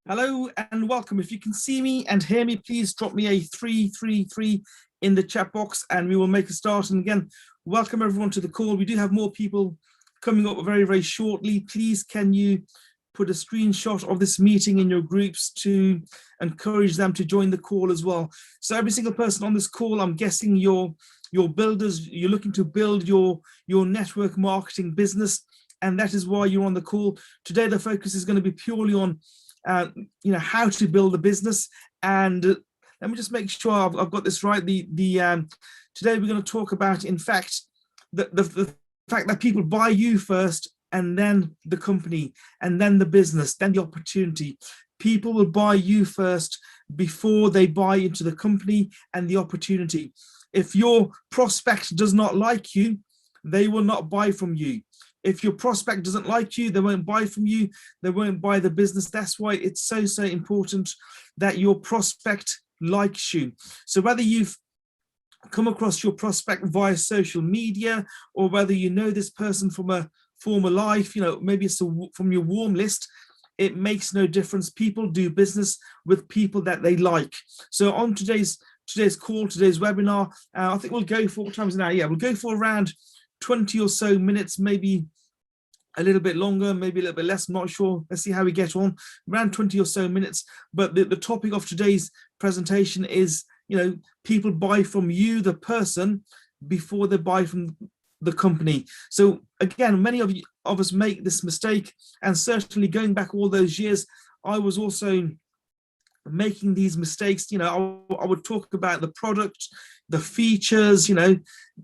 Hello and welcome. If you can see me and hear me, please drop me a 333 in the chat box and we will make a start. And again, welcome everyone to the call. We do have more people coming up very, very shortly. Please, can you put a screenshot of this meeting in your groups to encourage them to join the call as well. So every single person on this call, I'm guessing you're builders, you're looking to build your network marketing business, and that is why you're on the call. Today, the focus is going to be purely on how to build a business. And let me just make sure I've got this right. Today we're going to talk about, in fact, the fact that people buy you first, and then the company, and then the business, then the opportunity. People will buy you first before they buy into the company and the opportunity. If your prospect does not like you, they will not buy from you. If your prospect doesn't like you, they won't buy from you, they won't buy the business. That's why it's so important that your prospect likes you. So whether you've come across your prospect via social media, or whether you know this person from a former life, maybe it's from your warm list, it makes no difference. People do business with people that they like. So on today's call, today's webinar, I think we'll go for, what time is it now? Yeah, we'll go for around 20 or so minutes, maybe a little bit longer, maybe a little bit less, I'm not sure. Let's see how we get on. Around 20 or so minutes. But the topic of today's presentation is, people buy from you, the person, before they buy from the company. So again, many of us make this mistake, and certainly going back all those years, I was also making these mistakes. I would talk about the product, the features,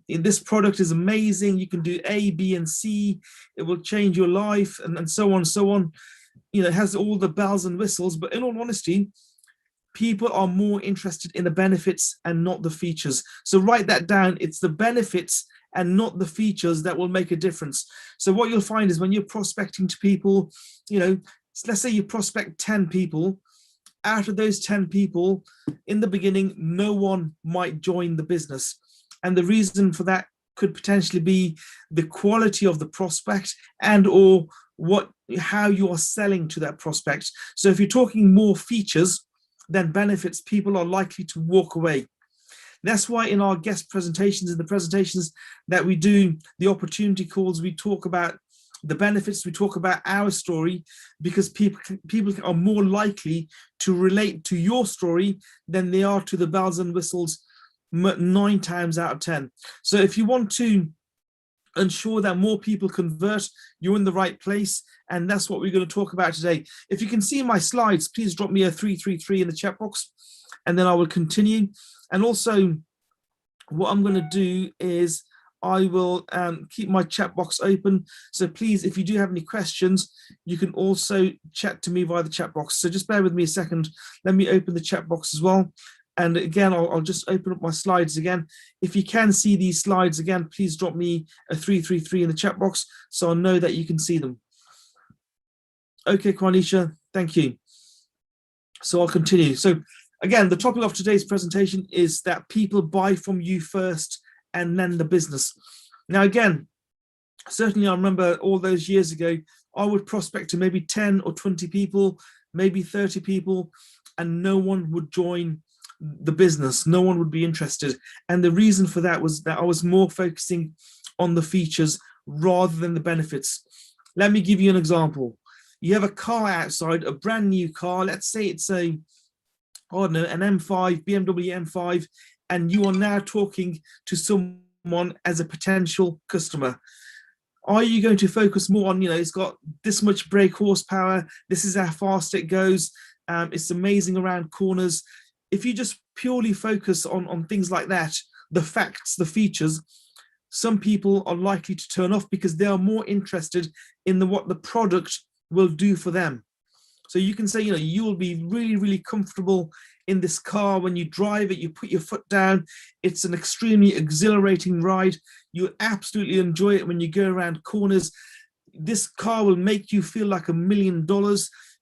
this product is amazing, you can do A, B, and C, it will change your life, and so on and so on. It has all the bells and whistles, but in all honesty, people are more interested in the benefits and not the features. So write that down. It's the benefits and not the features that will make a difference. So what you'll find is when you're prospecting to people, let's say you prospect 10 people, out of those 10 people, in the beginning, no one might join the business. And the reason for that could potentially be the quality of the prospect and or how you are selling to that prospect. So if you're talking more features than benefits, people are likely to walk away. That's why in our guest presentations, in the presentations that we do, the opportunity calls, we talk about the benefits, we talk about our story, because people are more likely to relate to your story than they are to the bells and whistles 9 times out of 10. So if you want to ensure that more people convert, you're in the right place, and that's what we're going to talk about today. If you can see my slides, please drop me a 333 in the chat box, and then I will continue. And also, what I'm going to do is I will keep my chat box open. So please, if you do have any questions, you can also chat to me via the chat box. So just bear with me a second. Let me open the chat box as well. And again, I'll just open up my slides again. If you can see these slides again, please drop me a 333 in the chat box so I know that you can see them. Okay, Kwanisha, thank you. So I'll continue. So again, the topic of today's presentation is that people buy from you first and then the business. Now, again, certainly I remember all those years ago, I would prospect to maybe 10 or 20 people, maybe 30 people, and no one would join the business. No one would be interested. And the reason for that was that I was more focusing on the features rather than the benefits. Let me give you an example. You have a car outside, a brand new car. Let's say it's an M5, BMW M5, and you are now talking to someone as a potential customer. Are you going to focus more on, it's got this much brake horsepower, this is how fast it goes, it's amazing around corners? If you just purely focus on things like that, the facts, the features, some people are likely to turn off because they are more interested in what the product will do for them. So you can say, you will be really, really comfortable in this car when you drive it, you put your foot down. It's an extremely exhilarating ride. You absolutely enjoy it when you go around corners. This car will make you feel like $1 million.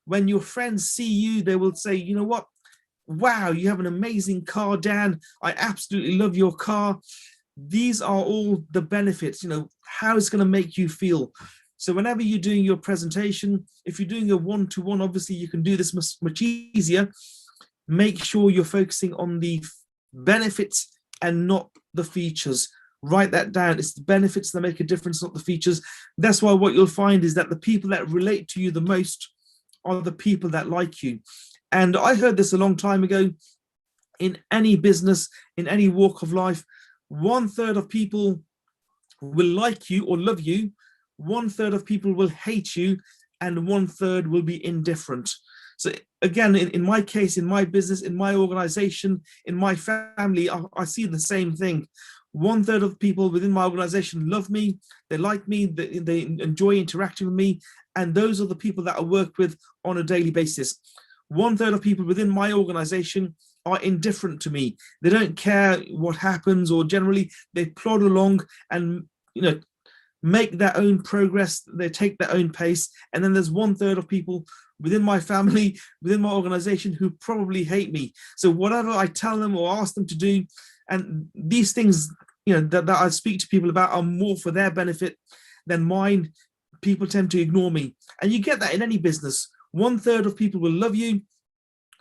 When your friends see you, they will say, you know what? Wow, you have an amazing car, Dan. I absolutely love your car. These are all the benefits, how it's going to make you feel. So whenever you're doing your presentation, if you're doing a one-to-one, obviously you can do this much easier. Make sure you're focusing on the benefits and not the features. Write that down. It's the benefits that make a difference, not the features. That's why what you'll find is that the people that relate to you the most are the people that like you. And I heard this a long time ago. In any business, in any walk of life, 1/3 of people will like you or love you, 1/3 of people will hate you, and 1/3 will be indifferent. So again, in my case, in my business, in my organization, in my family, I see the same thing. 1/3 of people within my organization love me, they like me, they enjoy interacting with me, and those are the people that I work with on a daily basis. 1/3 of people within my organization are indifferent to me. They don't care what happens, or generally they plod along and make their own progress, they take their own pace. And then there's 1/3 of people within my family, within my organization, who probably hate me. So whatever I tell them or ask them to do, and these things that I speak to people about are more for their benefit than mine, people tend to ignore me. And you get that in any business. 1/3 of people will love you,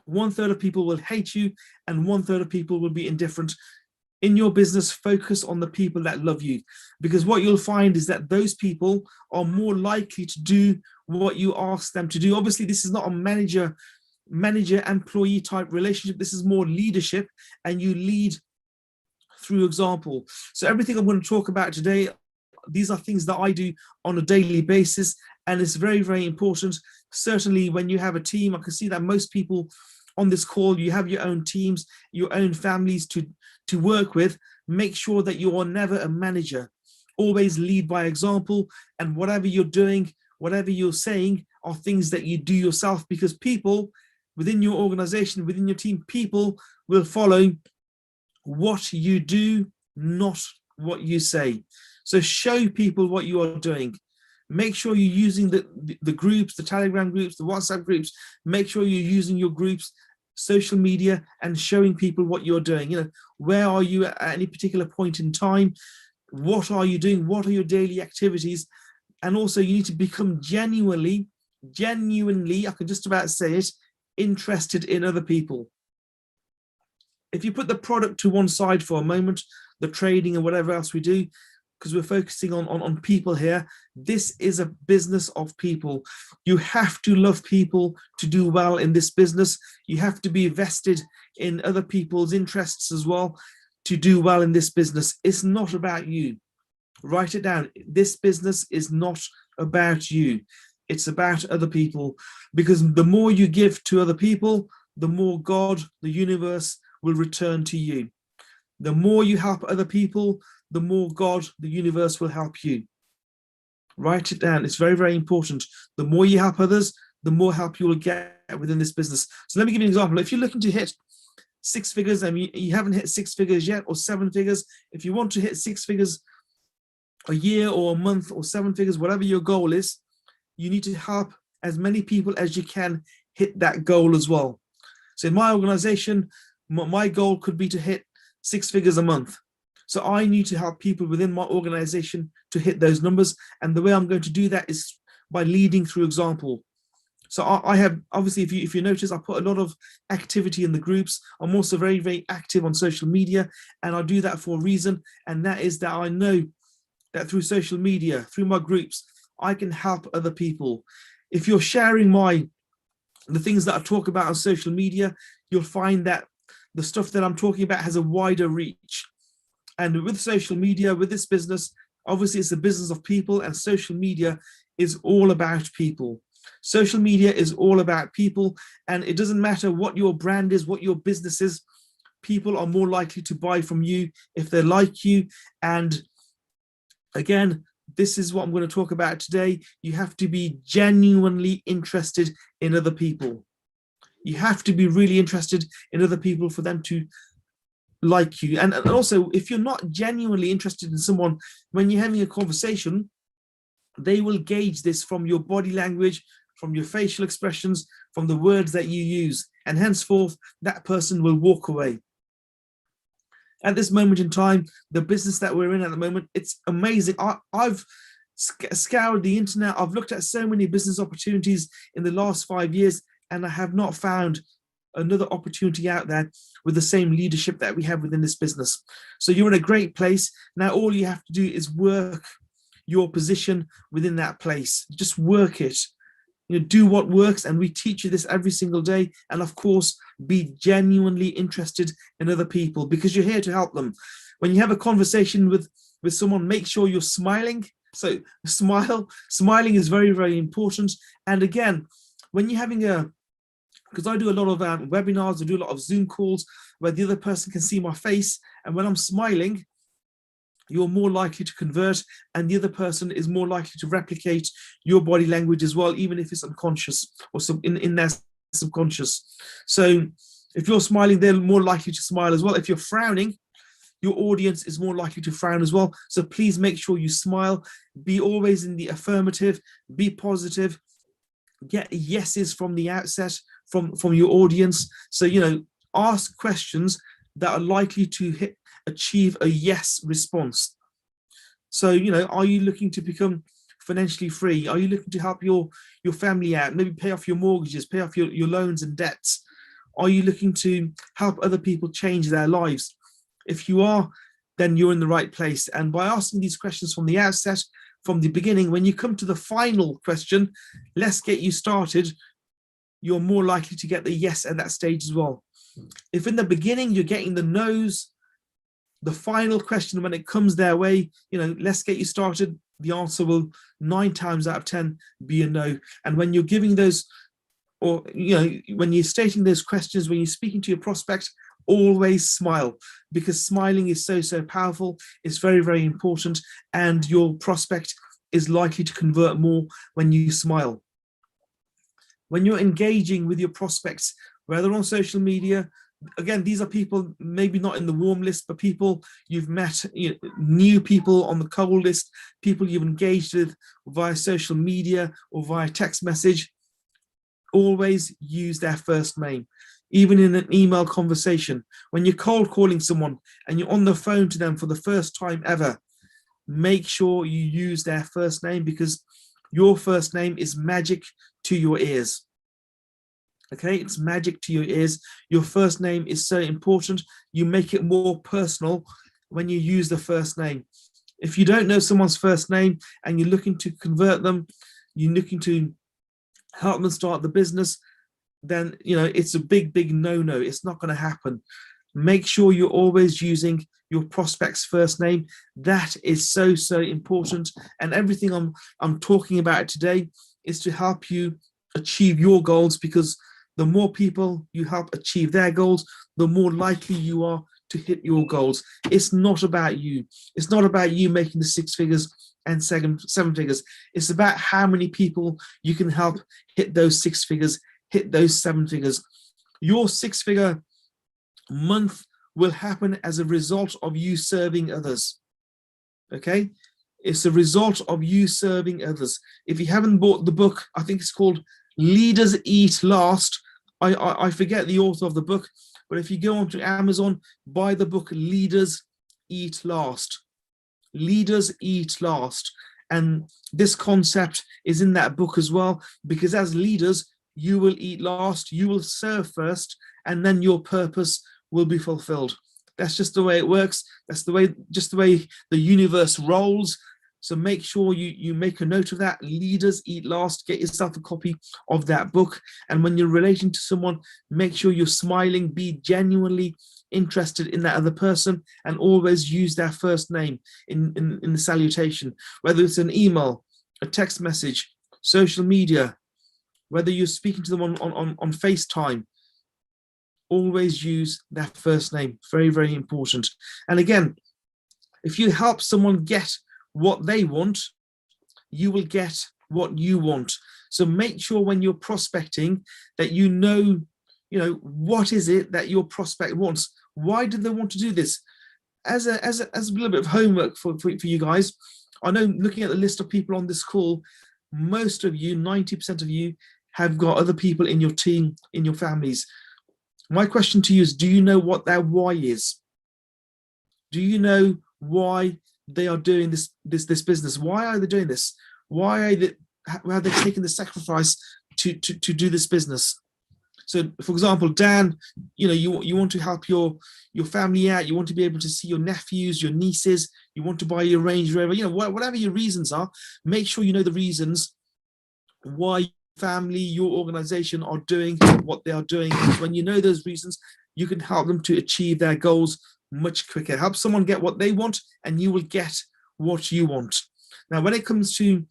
1/3 of people will hate you, and 1/3 of people will be indifferent. In your business, focus on the people that love you, because what you'll find is that those people are more likely to do what you ask them to do. Obviously, this is not a manager-employee type relationship. This is more leadership, and you lead through example. So everything I'm going to talk about today, these are things that I do on a daily basis, and it's very, very important. Certainly when you have a team, I can see that most people on this call, you have your own teams, your own families to work with. Make sure that you are never a manager. Always lead by example, and whatever you're doing, whatever you're saying are things that you do yourself, because people within your organization, within your team, people will follow what you do, not what you say. So show people what you are doing. Make sure you're using the groups, the Telegram groups, the WhatsApp groups. Make sure you're using your groups, social media, and showing people what you're doing. Where are you at any particular point in time? What are you doing? What are your daily activities? And also you need to become genuinely, I can just about say it, interested in other people. If you put the product to one side for a moment, the trading and whatever else we do, because we're focusing on people here, this is a business of people. You have to love people to do well in this business. You have to be vested in other people's interests as well to do well in this business. It's not about you. Write it down. This business is not about you. It's about other people, because the more you give to other people, the more God, the universe, will return to you. The more you help other people, the more God, the universe, will help you. Write it down. It's very, very important. The more you help others, the more help you will get within this business. So let me give you an example. If you're looking to hit 6 figures and you haven't hit 6 figures yet, or 7 figures, if you want to hit 6 figures a year or a month, or 7 figures, whatever your goal is, you need to help as many people as you can hit that goal as well. So in my organization, my goal could be to hit 6 figures a month. So I need to help people within my organization to hit those numbers. And the way I'm going to do that is by leading through example. So I have, obviously, if you notice, I put a lot of activity in the groups. I'm also very, very active on social media, and I do that for a reason. And that is that I know that through social media, through my groups, I can help other people. If you're sharing the things that I talk about on social media, you'll find that the stuff that I'm talking about has a wider reach. And with social media, with this business, obviously it's a business of people, and social media is all about people. Social media is all about people, and it doesn't matter what your brand is, what your business is, people are more likely to buy from you if they like you. And again, this is what I'm going to talk about today. You have to be genuinely interested in other people. You have to be really interested in other people for them to like you. And also, if you're not genuinely interested in someone, when you're having a conversation, they will gauge this from your body language, from your facial expressions, from the words that you use, and henceforth that person will walk away. At this moment in time, the business that we're in at the moment, it's amazing. I've scoured the internet. I've looked at so many business opportunities in the last 5 years, and I have not found another opportunity out there with the same leadership that we have within this business. So you're in a great place. Now, all you have to do is work your position within that place. Just work it. Do what works, and we teach you this every single day. And of course, be genuinely interested in other people, because you're here to help them. When you have a conversation with someone, make sure you're smiling. So smiling is very, very important. And again, when you're having because I do a lot of webinars, I do a lot of Zoom calls where the other person can see my face, and when I'm smiling, you're more likely to convert, and the other person is more likely to replicate your body language as well, even if it's unconscious or in their subconscious. So if you're smiling, they're more likely to smile as well. If you're frowning, your audience is more likely to frown as well. So please make sure you smile, be always in the affirmative, be positive, get yeses from the outset from your audience. So, ask questions that are likely to achieve a yes response. So, are you looking to become financially free? Are you looking to help your family out, maybe pay off your mortgages, pay off your loans and debts? Are you looking to help other people change their lives? If you are, then you're in the right place. And by asking these questions from the outset, from the beginning, when you come to the final question, let's get you started, you're more likely to get the yes at that stage as well. If in the beginning you're getting the no's, the final question, when it comes their way, let's get you started, the answer will 9 times out of 10 be a no. And when you're giving those, or when you're stating those questions, when you're speaking to your prospect, always smile, because smiling is so powerful. It's very, very important, and your prospect is likely to convert more when you smile. When you're engaging with your prospects, whether on social media, again, these are people maybe not in the warm list, but people you've met, new people on the cold list, people you've engaged with via social media or via text message. Always use their first name. Even in an email conversation, when you're cold calling someone and you're on the phone to them for the first time ever, make sure you use their first name, because your first name is magic to your ears. Okay, it's magic to your ears. Your first name is so important. You make it more personal when you use the first name. If you don't know someone's first name and you're looking to convert them, you're looking to help them start the business, then it's a big no-no. It's not going to happen. Make sure you're always using your prospect's first name. That is so important. And everything I'm talking about today is to help you achieve your goals, because the more people you help achieve their goals, the more likely you are to hit your goals. It's not about you. It's not about you making the 6 figures and 7 figures. It's about how many people you can help hit those 6 figures, hit those 7 figures. Your 6-figure month will happen as a result of you serving others. Okay? It's a result of you serving others. If you haven't bought the book, I think it's called Leaders Eat Last. I forget the author of the book, but if you go onto Amazon, buy the book Leaders Eat Last. Leaders Eat Last. And this concept is in that book as well, because as leaders, you will eat last, you will serve first, and then your purpose will be fulfilled. That's just the way it works. That's just the way the universe rolls. So make sure you make a note of that. Leaders Eat Last. Get yourself a copy of that book. And when you're relating to someone, make sure you're smiling, be genuinely interested in that other person, and always use their first name in the salutation, whether it's an email, a text message, social media, whether you're speaking to them on FaceTime. Always use that first name. Very, very important. And again, if you help someone get what they want, you will get what you want. So make sure when you're prospecting that you know what is it that your prospect wants. Why do they want to do this? As a little bit of homework for you guys, I know, looking at the list of people on this call, most of you, 90% of you, have got other people in your team, in your families. My question to you is, do you know what their why is? Do you know why they are doing this business. Why are they doing this? Why are they taking the sacrifice to do this business? So, for example, Dan, you want to help your family out. You want to be able to see your nephews, your nieces. You want to buy your Range Rover. Whatever your reasons are, make sure you know the reasons why your family, your organization are doing what they are doing. When you know those reasons, you can help them to achieve their goals much quicker. Help someone get what they want, and you will get what you want. Now, when it comes to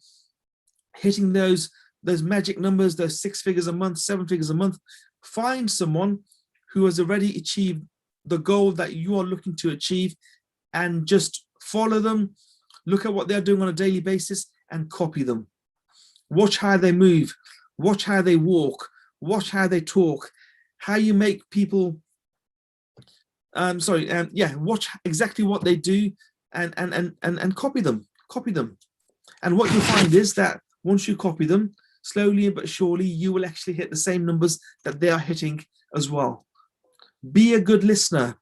hitting those magic numbers, those 6 figures a month, 7 figures a month, find someone who has already achieved the goal that you are looking to achieve, and just follow them. Look at what they're doing on a daily basis and copy them. Watch how they move, watch how they walk, watch how they talk, how you make people watch exactly what they do, and copy them. And what you'll find is that once you copy them, slowly but surely, you will actually hit the same numbers that they are hitting as well. Be a good listener.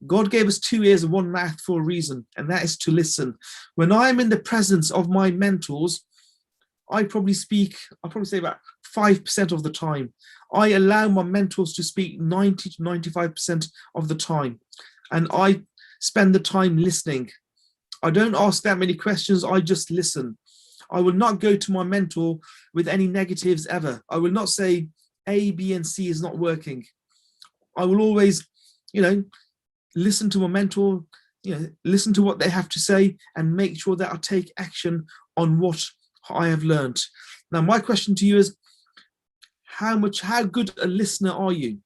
God gave us 2 ears and 1 mouth for a reason, and that is to listen. When I'm in the presence of my mentors, I'll probably say about 5% of the time. I allow my mentors to speak 90 to 95% of the time. And I spend the time listening. I don't ask that many questions, I just listen. I will not go to my mentor with any negatives ever. I will not say A, B, and C is not working. I will always, listen to my mentor, listen to what they have to say, and make sure that I take action on what I have learned. Now, my question to you is, how good a listener are you?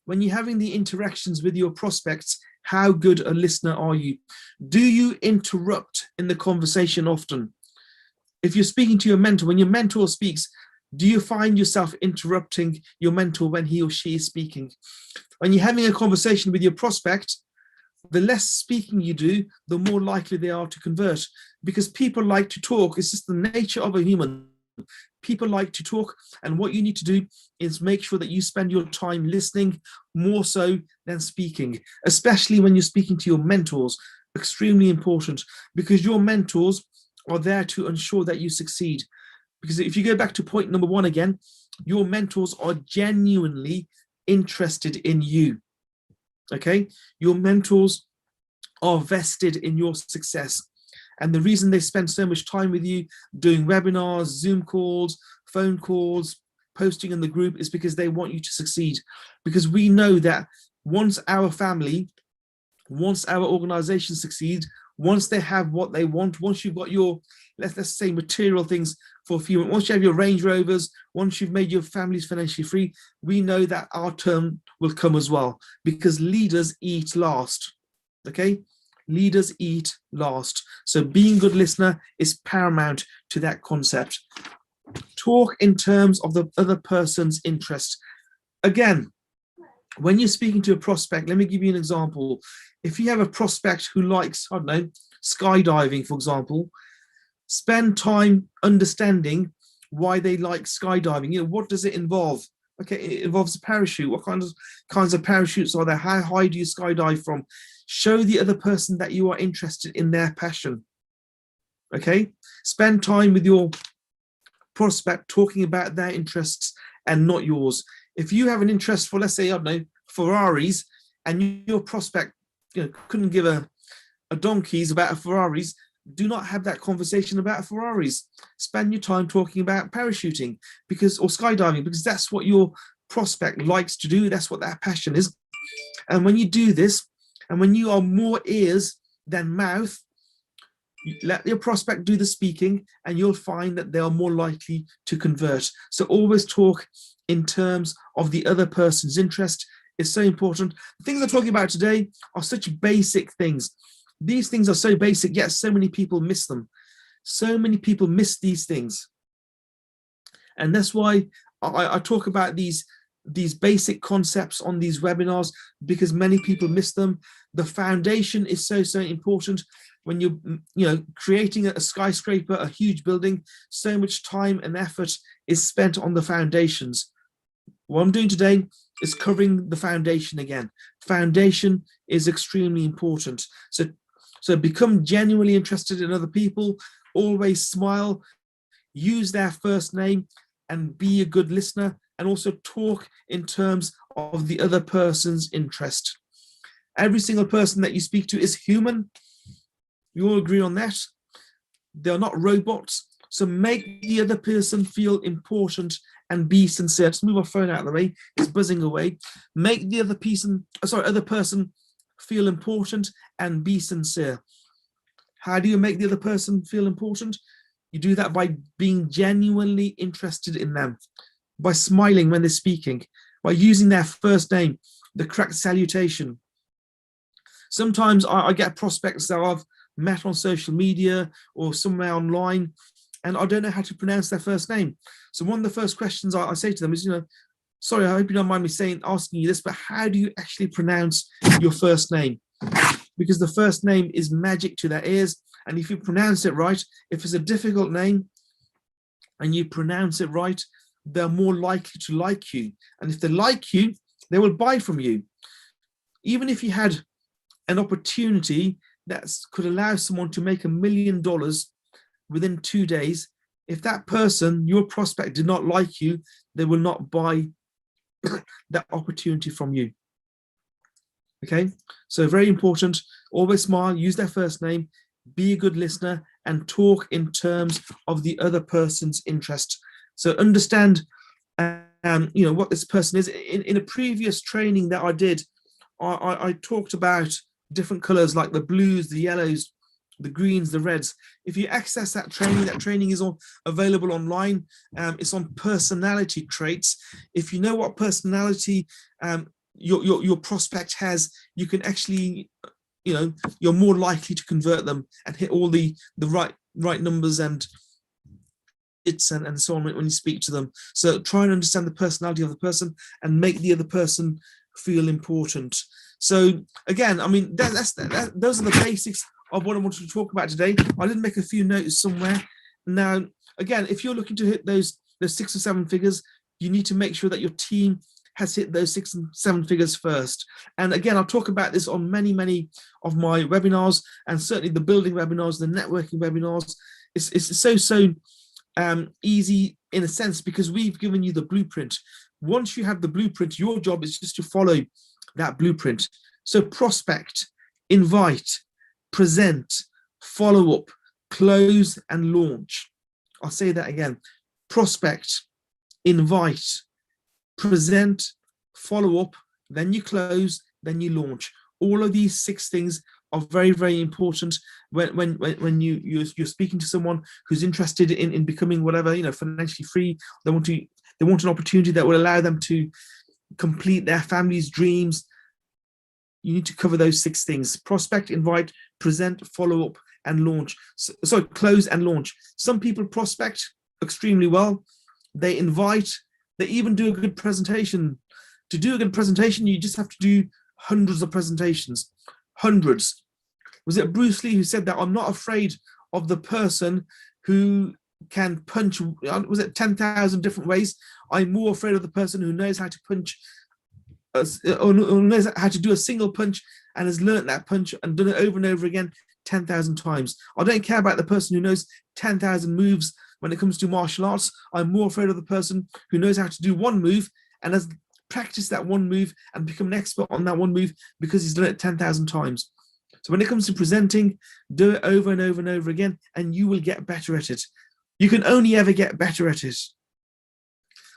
When you're having the interactions with your prospects, how good a listener are you? Do you interrupt in the conversation often? If you're speaking to your mentor, when your mentor speaks, do you find yourself interrupting your mentor when he or she is speaking? When you're having a conversation with your prospect, the less speaking you do, the more likely they are to convert, because people like to talk. It's just the nature of a human. People like to talk, and what you need to do is make sure that you spend your time listening more so than speaking, especially when you're speaking to your mentors. Extremely important, because your mentors are there to ensure that you succeed. Because if you go back to point number 1 again, your mentors are genuinely interested in you. Okay, your mentors are vested in your success. And the reason they spend so much time with you doing webinars, Zoom calls, phone calls, posting in the group is because they want you to succeed. Because we know that once our family, once our organization succeeds, once they have what they want, once you've got your, let's say, material things for a few, once you have your Range Rovers, once you've made your families financially free, we know that our turn will come as well, because leaders eat last. Okay, leaders eat last. So being a good listener is paramount to that concept. Talk in terms of the other person's interest. Again, when you're speaking to a prospect, let me give you an example. If you have a prospect who likes, I don't know, skydiving, for example, spend time understanding why they like skydiving. What does it involve? Okay, it involves a parachute. What kinds of parachutes are there? How high do you skydive from? Show the other person that you are interested in their passion. Okay, spend time with your prospect talking about their interests and not yours. If you have an interest for, let's say, I don't know, Ferraris, and your prospect couldn't give a donkey's about a Ferraris, do not have that conversation about Ferraris. Spend your time talking about parachuting or skydiving, because that's what your prospect likes to do. That's what their passion is. And when you do this, and when you are more ears than mouth, let your prospect do the speaking, and you'll find that they are more likely to convert. So always talk in terms of the other person's interest. Is so important. The things I'm talking about today are such basic things. These things are so basic, yet so many people miss them. So many people miss these things. And that's why I talk about these basic concepts on these webinars, because many people miss them. The foundation is so important. When you're creating a skyscraper, a huge building, so much time and effort is spent on the foundations. What I'm doing today is covering the foundation again. Foundation is extremely important. So become genuinely interested in other people, always smile, use their first name, and be a good listener, and also talk in terms of the other person's interest. Every single person that you speak to is human. You all agree on that? They're not robots. So make the other person feel important and be sincere. Just move our phone out of the way. It's buzzing away. Make the other person feel important and be sincere. How do you make the other person feel important? You do that by being genuinely interested in them, by smiling when they're speaking, by using their first name, the correct salutation. Sometimes I get prospects that I've met on social media or somewhere online, and I don't know how to pronounce their first name. So one of the first questions I say to them is, sorry, I hope you don't mind me asking you this, but how do you actually pronounce your first name? Because the first name is magic to their ears. And if you pronounce it right, if it's a difficult name and you pronounce it right, they're more likely to like you. And if they like you, they will buy from you. Even if you had an opportunity that could allow someone to make $1 million within 2 days, if that person, your prospect, did not like you, they will not buy that opportunity from you. Okay, so very important, always smile, use their first name, be a good listener, and talk in terms of the other person's interest. So understand what this person is. In a previous training that I did, I talked about different colors like the blues, the yellows, the greens, the reds. If you access that training is available online. It's on personality traits. If you know what personality your prospect has, you can actually, you're more likely to convert them and hit all the right numbers and it's and so on when you speak to them. So try and understand the personality of the person and make the other person feel important. So again, I mean, those are the basics of what I wanted to talk about today. I did make a few notes somewhere. Now, again, if you're looking to hit those 6 or 7 figures, you need to make sure that your team has hit those 6 and 7 figures first. And again, I'll talk about this on many of my webinars, and certainly the building webinars, the networking webinars. It's so easy in a sense because we've given you the blueprint. Once you have the blueprint, your job is just to follow that blueprint. So prospect, invite, present, follow up, close, and launch. I'll say that again. Prospect, invite, present, follow up, then you close, then you launch. All of these 6 things are very important when you're speaking to someone who's interested in becoming whatever, financially free. They want an opportunity that will allow them to complete their family's dreams. You need to cover those 6 things: prospect, invite, present, follow up, and launch. So close and launch. Some people prospect extremely well. They invite, they even do a good presentation. To do a good presentation, you just have to do hundreds of presentations. Hundreds. Was it Bruce Lee who said that? I'm not afraid of the person who can punch, was it 10,000 different ways? I'm more afraid of the person who knows how to punch, or knows how to do a single punch and has learnt that punch and done it over and over again 10,000 times. I don't care about the person who knows 10,000 moves when it comes to martial arts. I'm more afraid of the person who knows how to do one move and has practiced that one move and become an expert on that one move because he's done it 10,000 times. So when it comes to presenting, do it over and over and over again, and you will get better at it. You can only ever get better at it.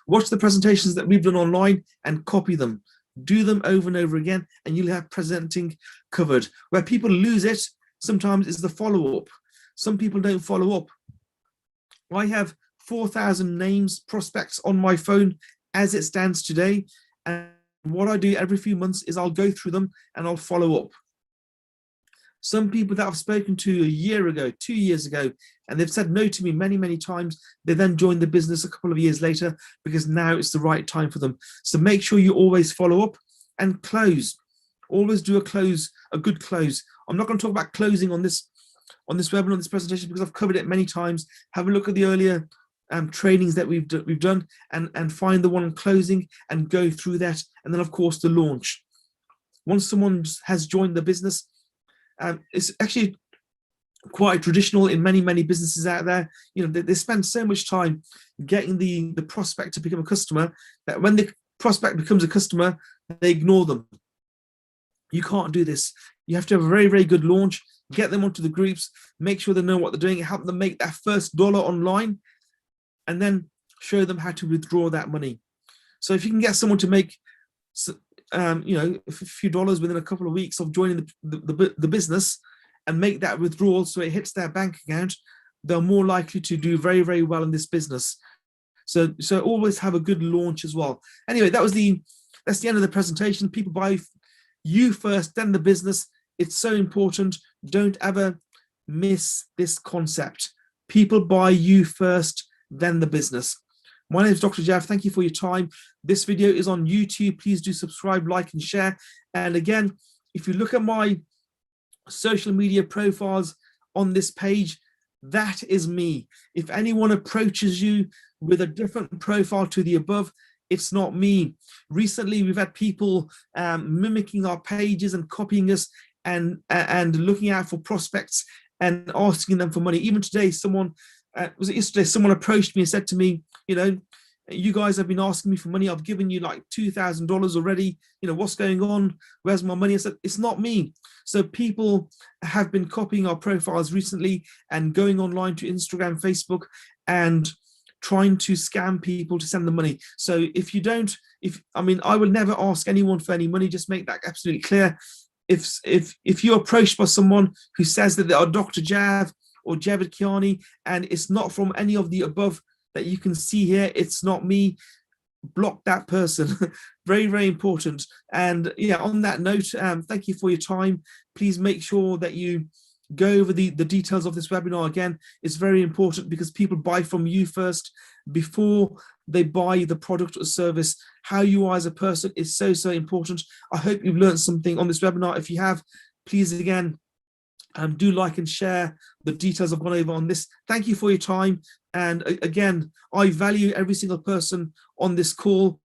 Watch the presentations that we've done online and copy them. Do them over and over again, and you'll have presenting covered. Where people lose it sometimes is the follow-up. Some people don't follow up. I have 4,000 names, prospects on my phone as it stands today. And what I do every few months is I'll go through them and I'll follow up. Some people that I've spoken to a year ago, 2 years ago, and they've said no to me many times, they then join the business a couple of years later because now it's the right time for them. So make sure you always follow up and close. Always do a good close. I'm not going to talk about closing on this webinar, this presentation, because I've covered it many times. Have a look at the earlier trainings that we've done and find the one on closing and go through that. And then, of course, the launch. Once someone has joined the business, It's actually quite traditional in many businesses out there. They spend so much time getting the prospect to become a customer that when the prospect becomes a customer, they ignore them. You can't do this. You have to have a very good launch, get them onto the groups, make sure they know what they're doing, help them make that first dollar online, and then show them how to withdraw that money. So if you can get someone to make a few dollars within a couple of weeks of joining the business and make that withdrawal so it hits their bank account, they're more likely to do very well in this business. So always have a good launch as well. Anyway, that's the end of the presentation. People buy you first, then the business. It's so important. Don't ever miss this concept. People buy you first, then the business. My name is Dr. Jav. Thank you for your time. This video is on YouTube. Please do subscribe, like, and share. And again, if you look at my social media profiles on this page, that is me. If anyone approaches you with a different profile to the above, it's not me. Recently, we've had people mimicking our pages and copying us and looking out for prospects and asking them for money. Even today, someone approached me and said to me, you guys have been asking me for money. I've given you like $2,000 already. What's going on? Where's my money? I said, it's not me. So people have been copying our profiles recently and going online to Instagram, Facebook, and trying to scam people to send them money. So I would never ask anyone for any money. Just make that absolutely clear. If you're approached by someone who says that they are Dr. Jav or Javed Kiani, and it's not from any of the above that you can see here, it's not me, block that person. Very important. And yeah, on that note, thank you for your time. Please make sure that you go over the details of this webinar. Again, it's very important because people buy from you first before they buy the product or service. How you are as a person is so important. I hope you've learned something on this webinar. If you have, please again, do like and share the details I've gone over on this. Thank you for your time. And again, I value every single person on this call.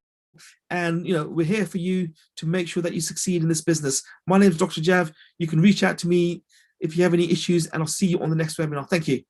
And we're here for you to make sure that you succeed in this business. My name is Dr. Jav. You can reach out to me if you have any issues, and I'll see you on the next webinar. Thank you.